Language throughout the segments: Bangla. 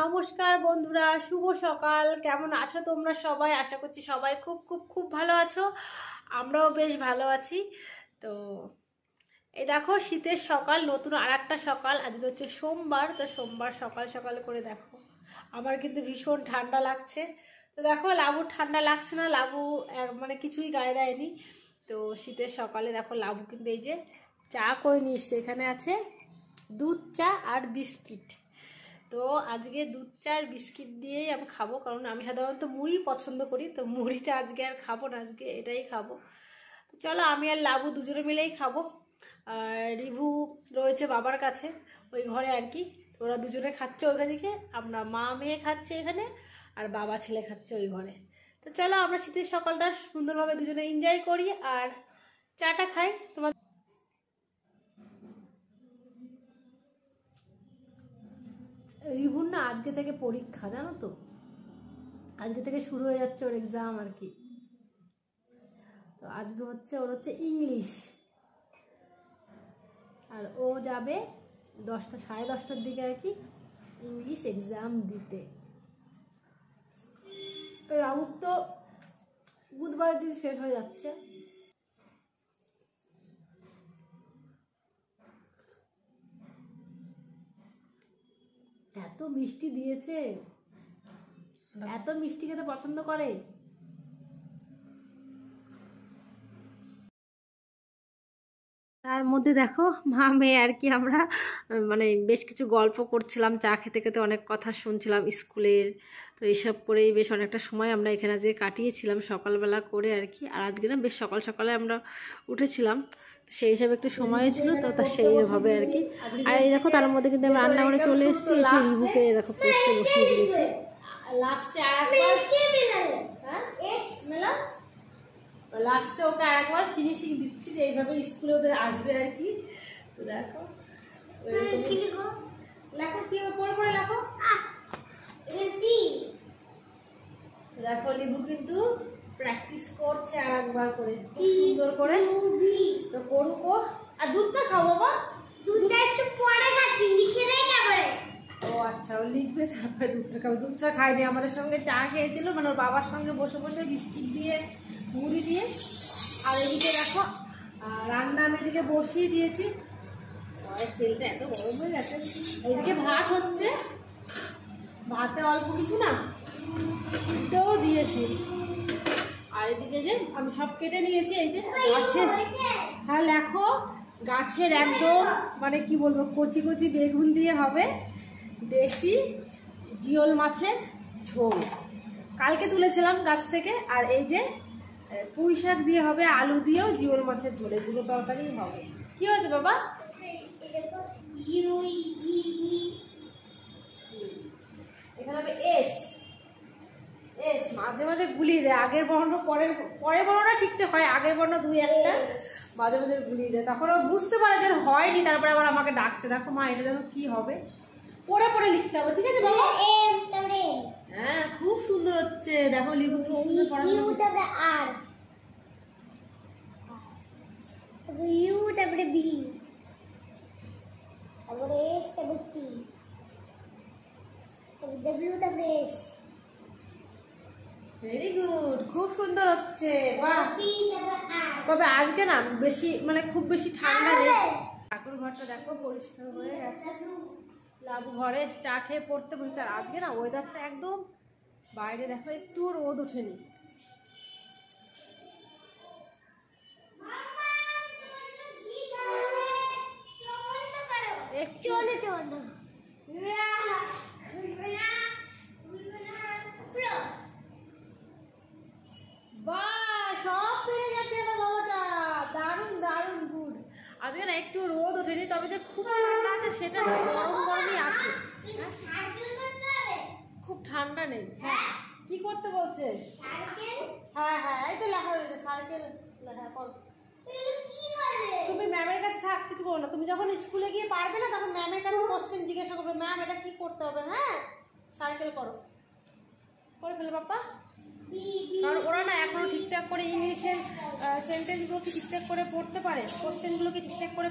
নমস্কার বন্ধুরা, শুভ সকাল। কেমন আছো তোমরা সবাই? আশা করছি সবাই খুব খুব খুব ভালো আছো। আমরাও বেশ ভালো আছি। তো এই দেখো শীতের সকাল, নতুন আর একটা সকাল। আজকে হচ্ছে সোমবার। তো সোমবার সকাল সকাল করে দেখো আমার কিন্তু ভীষণ ঠান্ডা লাগছে। তো দেখো লাবুর ঠান্ডা লাগছে না, লাবু মানে কিছুই গায়ে দেয়নি। তো শীতের সকালে দেখো লাবু কিন্তু এই যে চা করে নিয়ে এসছে। এখানে আছে দুধ চা আর বিস্কিট। তো আজকে দুধ চা আর বিস্কিট দিয়েই আমি খাবো, কারণ আমি সাধারণত মুড়ি পছন্দ করি। তো মুড়িটা আজকে আর খাবো না, আজকে এটাই খাবো। তো চলো আমি আর লাবু দুজনে মিলেই খাবো। আর রিভু রয়েছে বাবার কাছে, ওই ঘরে আর কি। তো ওরা দুজনে খাচ্ছে ওইখান থেকে, আমরা মা মেয়ে খাচ্ছে এখানে, আর বাবা ছেলে খাচ্ছে ওই ঘরে। তো চলো আমরা শীতের সকালটা সুন্দরভাবে দুজনে এনজয় করি আর চাটা খাই। তোমার রিভুর না আজকে থেকে পরীক্ষা, জানো তো, আজকে থেকে শুরু হয়ে যাচ্ছে ওর এক্সাম আর কি। তো আজকে হচ্ছে ওর ইংলিশ, আর ও যাবে 10টা সাড়ে 10টার দিকে আর কি ইংলিশ এক্সাম দিতে। রাহুল তো বুধবারের দিন শেষ হয়ে যাচ্ছে। এত মিষ্টি দিয়েছে, এত মিষ্টি খেতে পছন্দ করে। তার মধ্যে দেখো মা মেয়ে আর কি আমরা মানে বেশ কিছু গল্প করছিলাম, চা খেতে খেতে অনেক কথা শুনছিলাম স্কুলের। তো এইসব করেই বেশ অনেকটা সময় আমরা এখানে যে কাটিয়েছিলাম সকালবেলা করে আর কি। আর আজকে না বেশ সকাল সকালে আমরা উঠেছিলাম, সেই হিসাবে একটু সময় ছিল, তো তা সেইভাবে আর কি। আর এই দেখো তার মধ্যে কিন্তু আমি রান্নাঘরে চলে এসেছি, এসে রিভুকে দেখো পড়তে বসিয়ে দিয়েছে। লাস্টে লাস্টে ওকে আরেকবার ফিনিশিং দিচ্ছি যে এইভাবে স্কুলে ওদের আসবে আর কি। তো দেখো লেখো কি পড়ে পড়ে লেখো। দেখো লিবু কিন্তু প্র্যাকটিস করছে আর একবার করে সুন্দর করে। তো করুক ও। আর দুধটা খাও বাবা, দুধটা একটু পরে খাচ্ছি, লিখে দেই তারপরে। ও আচ্ছা, ও লিখবে তারপরে দুধটা খাবে। দুধটা খায়নি, আমাদের সঙ্গে চা খেয়েছিল, মানে ওর বাবার সঙ্গে বসে বসে বিস্কিট দিয়ে মুড়ি দিয়ে। আর এদিকে দেখো রান্না আমি এদিকে বসিয়ে দিয়েছি, তেলটা এত গরম হয়ে গেছে। এইদিকে ভাত হচ্ছে, ভাতে অল্প কিছু না সিদ্ধও দিয়েছি। আর এদিকে যে আমি সব কেটে নিয়েছি, এই যে গাছের, হ্যাঁ লেখো, গাছের একদম মানে কি বলবো কচি কচি বেগুন দিয়ে হবে দেশি জিওল মাছের ঝোল, কালকে তুলেছিলাম গাছ থেকে। আর এই যে পুঁই শাক দিয়ে হবে, আলু দিয়েও জিওল মাছের ঝোল, এগুলো তরকারি হবে। কি হয়েছে বাবা? এখানে হবে এস এস, মাঝে মাঝে গুলিয়ে যায়, আগের বর্ণ পরের বর্ণটা ঠিকঠাক হয়, আগের বর্ণ দুই একটা মাঝে মাঝে গুলিয়ে যায়, তখন ও বুঝতে পারে যে হয়নি, তারপরে আবার আমাকে ডাকছে, দেখো মা এটা যেন কি হবে, পরে পরে লিখতে হবে। ঠিক আছে বাবা? হ্যাঁ খুব সুন্দর হচ্ছে, দেখো লিবু কি সুন্দর পড়াশোনা করছে। আর ইউ তারপরে বি তারপরে এস তারপরে টি তারপরে ডব্লিউ তারপরে এস। ভেরি গুড, খুব সুন্দর হচ্ছে, বাহ। তবে আজকে না বেশি মানে খুব বেশি ঠান্ডা নেই। ঠাকুর ঘরটা দেখো পরিষ্কার হয়ে গেছে, লাবু ঘরে চা খেয়ে পড়তে বসেছে। আর আজকে না ওয়েদারটা একদম, বাইরে দেখো একটু রোদ ওঠেনি। আজকে না একটু রোদ ওঠেনি, তবে যে খুব ঠান্ডা আছে সেটা না, গরম গরমই আছে, খুব ঠান্ডা নেই। হ্যাঁ কি করতে বলছে? হ্যাঁ হ্যাঁ এই তো লেখা রয়েছে সার্কেল লেখা করো। তুমি ম্যামের কাছে থাক, কিছু করো না, তুমি যখন স্কুলে গিয়ে পারবে না তখন ম্যামের কাছে কোশ্চেন জিজ্ঞাসা করবে, ম্যাম এটা কি করতে হবে, হ্যাঁ সার্কেল করো। করে ফেলে পাপা, কারণ ওরা না এখনো ঠিকঠাক করে ইংলিশের সেন্টেন্সগুলো কি ঠিকঠাক করে পড়তে পারে, কোশ্চেনগুলো কি ঠিকঠাক করে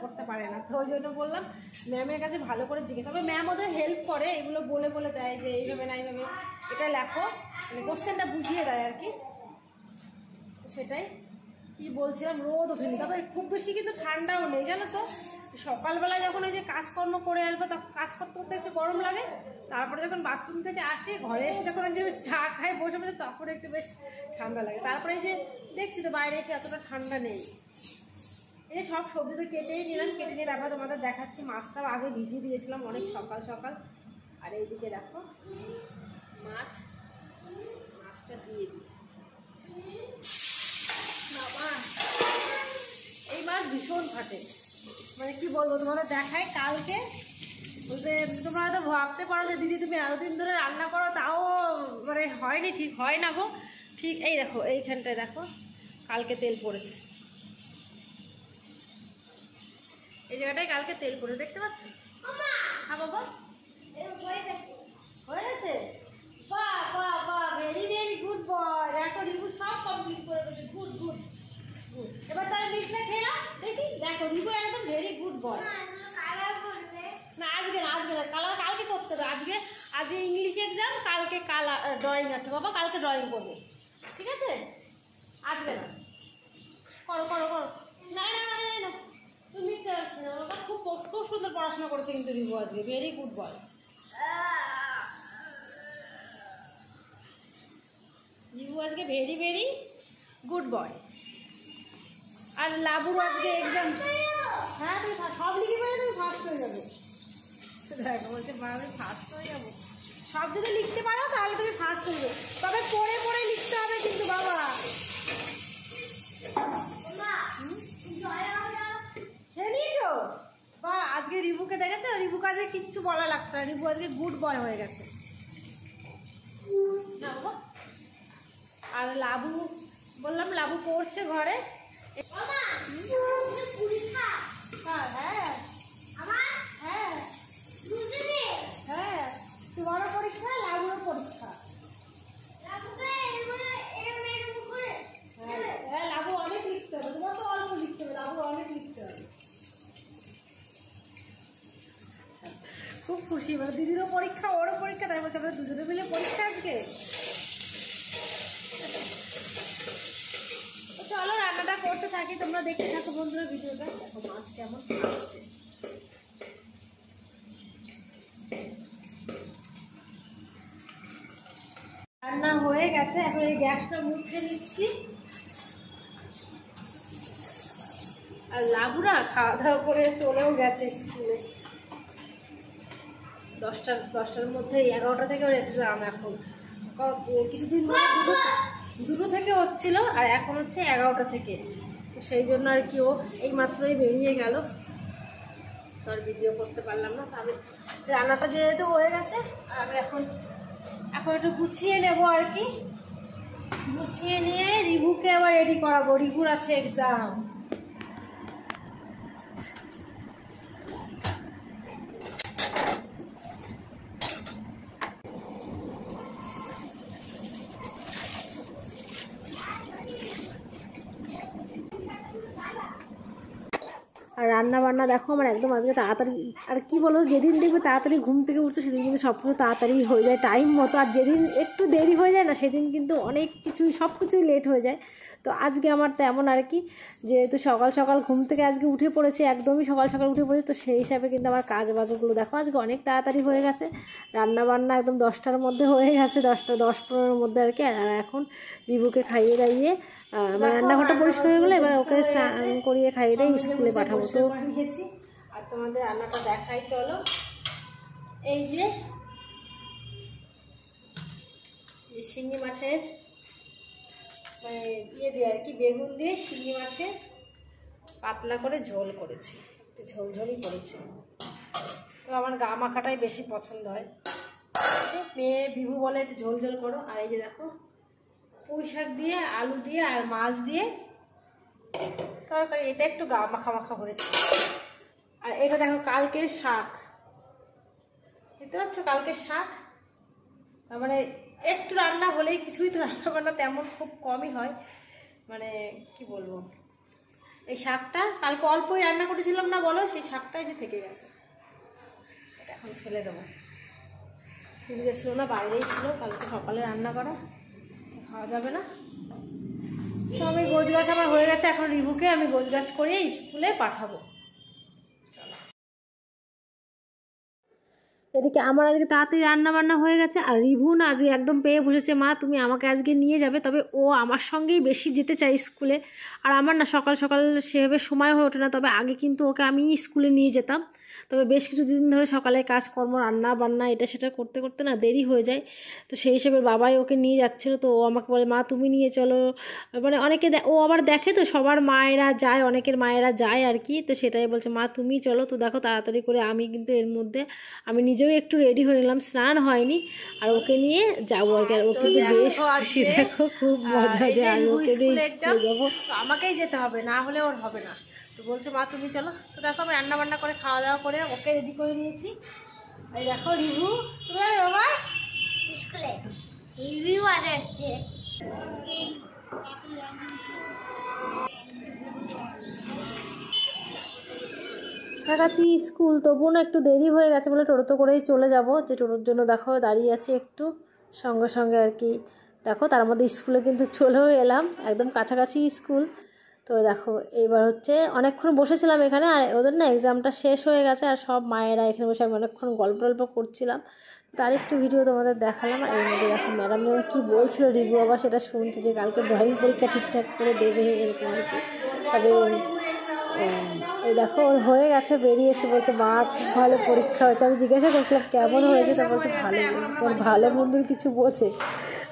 পড়তে পারে না। তো ওই জন্য বললাম ম্যামের কাছে ভালো করে জিজ্ঞেস, তবে ম্যাম ওদের হেল্প করে, এগুলো বলে বলে দেয় যে এইভাবে না এইভাবে এটা লেখো, মানে কোশ্চেনটা বুঝিয়ে দেয় আর কি। সেটাই কি বলছিলাম, রোদ ওঠেনি, তবে খুব বেশি কিন্তু ঠান্ডাও নেই জানো তো। সকালবেলা যখন এই যে কাজকর্ম করে আসবো তখন কাজ করতে করতে একটু গরম লাগে, তারপরে যখন বাথরুম থেকে আসি ঘরে এসে যখন যে চা খাই বসে বসে তখন একটু বেশ ঠান্ডা লাগে। তারপরে এই যে দেখছি তো বাইরে এসে এতটা ঠান্ডা নেই। এই যে সব সবজি তো কেটেই নিলাম, কেটে নিয়ে তারপর তোমাদের দেখাচ্ছি। মাছটাও আগে ভিজিয়ে দিয়েছিলাম অনেক সকাল সকাল। আর এইদিকে দেখো মাছটা দিয়ে দিই। বাবা এই মাছ ভীষণ ফাটে, মানে কি বলবো তোমাদের দেখায়। কালকে বলতে তোমরা হয়তো ভাবতে পারো যে দিদি তুমি এতদিন ধরে রান্না করো তাও মানে হয়নি, ঠিক হয় না গো। ঠিক এই দেখো এইখানটায় দেখো কালকে তেল পড়েছে, এই জায়গাটায় কালকে তেল পড়ে দেখতে পাচ্ছ। হ্যাঁ বাবা হয়ে গেছে, বাহ বাহ বাহ, ভেরি ভেরি গুড বয়। দেখো রিভু সব কমপ্লিট করে দিয়েছে, গুড গুড গুড। এবার তাহলে মিটটা খেয়ে নাও দেখি। দেখো রিভু একদম ভেরি গুড বয়। না আজকে না কালার কালকে করতে হবে। আজকে ইংলিশ এক্সাম, কালকে কালার ড্রয়িং আছে বাবা, কালকে ড্রয়িং করবে, ঠিক আছে? আজকে না, করো করো করো। না না না না তুমি খুব খুব সুন্দর পড়াশোনা করেছে কিন্তু রিভু আজকে, ভেরি গুড বয়। রিভু আজকে ভেরি ভেরি গুড বয়। আর লাবুর আজকে এক্সাম। হ্যাঁ তুমি সব লিখে পেলে তুমি ফার্স্ট হয়ে যাবে। দেখো বলছে মা আমি ফার্স্ট হয়ে যাবো, সব যদি লিখতে পারো তাহলে তুমি ফার্স্ট হয়ে যাবে, তবে পড়ে পড়ে লিখতে হবে কিন্তু বাবা। খেয়ে নিয়েছো? বা আজকে রিভুকে দেখেছো, রিভুকে আজকে কিচ্ছু বলা লাগতো না, রিভু আজকে গুড বয় হয়ে গেছে। আর লাবু বললাম লাবু পড়ছে ঘরে। হ্যাঁ হ্যাঁ হ্যাঁ তোমারও পরীক্ষা, লাবুরও পরীক্ষা। হ্যাঁ লাবু অনেক লিখতে হবে, তোমার তো অল্প লিখতে হবে, লাবু অনেক লিখতে হবে। খুব খুশি, মানে দিদিরও পরীক্ষা ওরও পরীক্ষা, তাই বলছে আমরা দুজনে মিলে পরীক্ষা আজকে। চলো রান্নাটা করতে থাকি, তোমরা দেখতে থাকো বন্ধুরা ভিডিওটা। দেখো মাছ কেমন খাচ্ছে। রান্না হয়ে গেছে, এখন এই গ্যাসটা মুছে নিচ্ছি। আর লাবুরা খাওয়া দাওয়া করে চলেও গেছে স্কুলে। 10টার মধ্যে 11টা থেকে ওর এক্সাম। এখন কিছুদিন দুটো থেকে হচ্ছিল, আর এখন হচ্ছে 11টা থেকে। তো সেই জন্য আর কি ও এই মাত্রই বেরিয়ে গেল, তো আর ভিডিও করতে পারলাম না। তবে রান্নাটা যেহেতু হয়ে গেছে, আর আমি এখন একটু গুছিয়ে নেব আর কি। গুছিয়ে নিয়ে রিভুকে আবার রেডি করাবো, রিভুর আছে এক্সাম। আর রান্না বান্না দেখো আমার একদম আজকে তাড়াতাড়ি। আর কি বলো, যেদিন দেখবে তাড়াতাড়ি ঘুম থেকে উঠছে সেদিন কিন্তু সব কিছু তাড়াতাড়ি হয়ে যায় টাইম মতো, আর যেদিন একটু দেরি হয়ে যায় না সেদিন কিন্তু অনেক কিছুই সব কিছুই লেট হয়ে যায়। তো আজকে আমার তেমন আর কি, যেহেতু সকাল সকাল ঘুম থেকে আজকে উঠে পড়েছে, একদমই সকাল সকাল উঠে পড়েছে, তো সেই হিসাবে কিন্তু আমার কাজ বাজগুলো দেখো আজকে অনেক তাড়াতাড়ি হয়ে গেছে। রান্না বান্না একদম 10টার মধ্যে হয়ে গেছে, 10টা 10-15-এর মধ্যে আর কি। আর এখন রিভুকে খাইয়ে দাইয়ে রান্নাঘরটা পরিষ্কার হয়ে গেলো, এবার ওকে স্নান করিয়ে খাইয়ে দিয়ে স্কুলে পাঠাবো। তো নিয়েছি আর তোমাদের রান্নাটা দেখাই চলো। এই যে শিঙি মাছের মানে ইয়ে দিয়ে আর কি, বেগুন দিয়ে শিঙি মাছের পাতলা করে ঝোল করেছি, ঝোলঝোলই করেছি। তো আমার গা মাখাটাই বেশি পছন্দ হয়, মেয়ে বিভু বলে একটু ঝোল ঝোল করো। আর এই যে দেখো পুঁই শাক দিয়ে আলু দিয়ে আর মাছ দিয়ে তরকারি, এটা একটু গা মাখা মাখা হয়েছে। আর এটা দেখো কালকের শাক, দেখতে পাচ্ছ কালকের শাক, তার মানে একটু রান্না হলেই, কিছুই তো রান্না বান্না তেমন খুব কমই হয়, মানে কি বলবো। এই শাকটা কালকে অল্পই রান্না করেছিলাম না বলো, সেই শাকটাই যে থেকে গেছে, এটা এখন ফেলে দেবো। ফ্রিজে ছিল না, বাইরেই ছিল, কালকে সকালে রান্না করা, খাওয়া যাবে না। তো আমি গোছগাছ আমার হয়ে গেছে, এখন রিভুকে আমি গোছগাছ করিয়ে স্কুলে পাঠাবো। এদিকে আমার আজকে তাড়াতাড়ি রান্না বান্না হয়ে গেছে, আর রিভু না আজকে একদম পেয়ে বসেছে, মা তুমি আমাকে আজকে নিয়ে যাবে। তবে ও আমার সঙ্গেই বেশি যেতে চায় স্কুলে, আর আমার না সকাল সকাল সেভাবে সময় হয়ে ওঠে না। তবে আগে কিন্তু ওকে আমি স্কুলে নিয়ে যেতাম, তবে বেশ কিছু দিন ধরে সকালে কাজকর্ম রান্না বান্না এটা সেটা করতে করতে না দেরি হয়ে যায়। তো সেই হিসেবে বাবাই ওকে নিয়ে যাচ্ছিলো, তো ও আমাকে বলে মা তুমি নিয়ে চলো। মানে অনেকে ও আবার দেখে তো সবার মায়েরা যায়, অনেকের মায়েরা যায় আর কি, তো সেটাই বলছে মা তুমি চলো। তো দেখো তাড়াতাড়ি করে আমি কিন্তু এর মধ্যে আমি নিজেও একটু রেডি হয়ে নিলাম, স্নান হয়নি, আর ওকে নিয়ে যাবো আর কি। আর ওকে তো বেশ খুশি, দেখো খুব মজা যে আমি ওকে নিয়ে স্কুলে যাবো, আমাকেই যেতে হবে, না হলে ওর হবে না। তো বলছে মা তুমি চলো। তো দেখো আমি রান্না বান্না করে খাওয়া দাওয়া করে ওকে রেডি করে নিয়েছি। এই দেখো রিভু, তুমি যাবে বাবা স্কুলে? রিভিউ আছে কাছাকাছি স্কুল, তবুও না একটু দেরি হয়ে গেছে বলে টোটোতে করেই চলে যাব। যে টোটোর জন্য দেখো দাঁড়িয়ে আছি একটু, সঙ্গে সঙ্গে আর কি। দেখো তার মধ্যে স্কুলে কিন্তু চলেও এলাম, একদম কাছাকাছি স্কুল। তো দেখো এবার হচ্ছে অনেকক্ষণ বসেছিলাম এখানে, আর ওদের না এক্সামটা শেষ হয়ে গেছে, আর সব মায়েরা এখানে বসে আমি অনেকক্ষণ গল্প টল্প করছিলাম, তার একটু ভিডিও তোমাদের দেখালাম। আর এর মধ্যে দেখো ম্যাডাম কী বলছিল রিভিউ, আবার সেটা শুনছে যে কালকে ড্রয়িং পরীক্ষা ঠিকঠাক করে দেবে এরকম আর কি। তবে এই দেখো ওর হয়ে গেছে, বেরিয়ে এসে বলছে মা খুব ভালো পরীক্ষা হয়েছে। আমি জিজ্ঞাসা করছিলাম কেমন হয়েছে, তা বলছে ভালো, ভালো মন্দির কিছু বোঝে।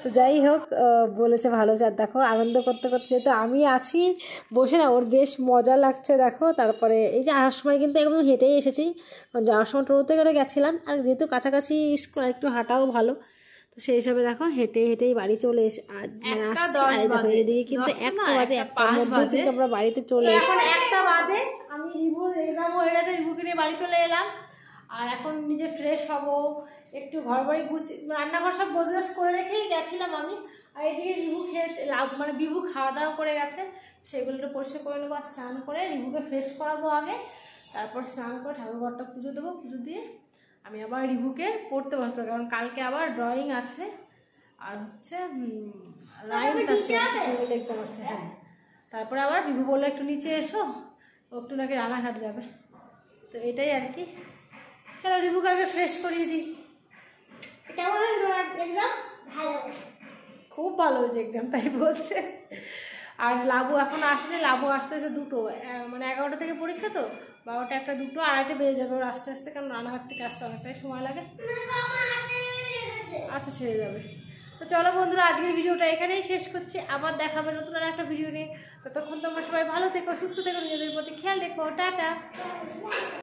তো যাই হোক বলেছে ভালো। আর দেখো আনন্দ করতে করতে যেহেতু আমি আছি বসে না, ওর বেশ মজা লাগছে দেখো। তারপরে এই যে আসার সময় কিন্তু একদম হেঁটেই এসেছি, কারণ যাওয়ার সময় টোটোতে করে গেছিলাম, আর যেহেতু কাছাকাছি স্কুল একটু হাঁটাও ভালো, তো সেই হিসাবে দেখো হেঁটে হেঁটেই বাড়ি চলে এসে মানে আসছি। আর দেখো এদিকে কিন্তু 1টা বাজে, 1টার মধ্যে কিন্তু আমরা বাড়িতে চলে এসেছি। 1টা বাজে, আমি রিভুর এক্সাম হয়ে গেছে, রিভুকে নিয়ে বাড়ি চলে এলাম। আর এখন নিজে ফ্রেশ হব, একটু ঘর বাড়ি রান্নাঘর সব গোছগাছ করে রেখেই গেছিলাম আমি। আর এদিকে রিভু খেয়েছে, মানে বিভু খাওয়া দাওয়া করে গেছে, সেগুলো একটু পরিষ্কার করে নেবো। আর স্নান করে রিভুকে ফ্রেশ করাবো আগে, তারপর স্নান করে ঠাকুরঘরটা পুজো দেবো। পুজো দিয়ে আমি আবার রিভুকে পড়তে বসতে হবে, কারণ কালকে আবার ড্রয়িং আছে, আর হচ্ছে রাইমস আছে, এক্সাম আছে। হ্যাঁ, তারপরে আবার বিভু বললো একটু নিচে এসো, ও একটু নাকি রানাঘাট যাবে। তো এটাই আর কি। চলো রিভুকে আগে ফ্রেশ করিয়ে দিই। কেমন হয়েছে এক্সাম? ভালো, খুব ভালো হয়েছে এক্সাম, তাই বলছে। আর লাবু এখন আসলে, লাবু আসতে আসতে 2টো, মানে 11টা থেকে পরীক্ষা, তো 12টা 1টা 2টো 2:30 বেজে যাবে ওর আস্তে আস্তে, কারণ রানাঘাট থেকে আসতে অনেকটাই সময় লাগে। আচ্ছা ছেড়ে যাবে। তো চলো বন্ধুরা, আজকের ভিডিওটা এখানেই শেষ করছি, আবার দেখাবে নতুন আর একটা ভিডিও নিয়ে। ততক্ষণ তোমরা সবাই ভালো থেকো, সুস্থ থেকো, নিজেদের প্রতি খেয়াল রেখো, টাটা।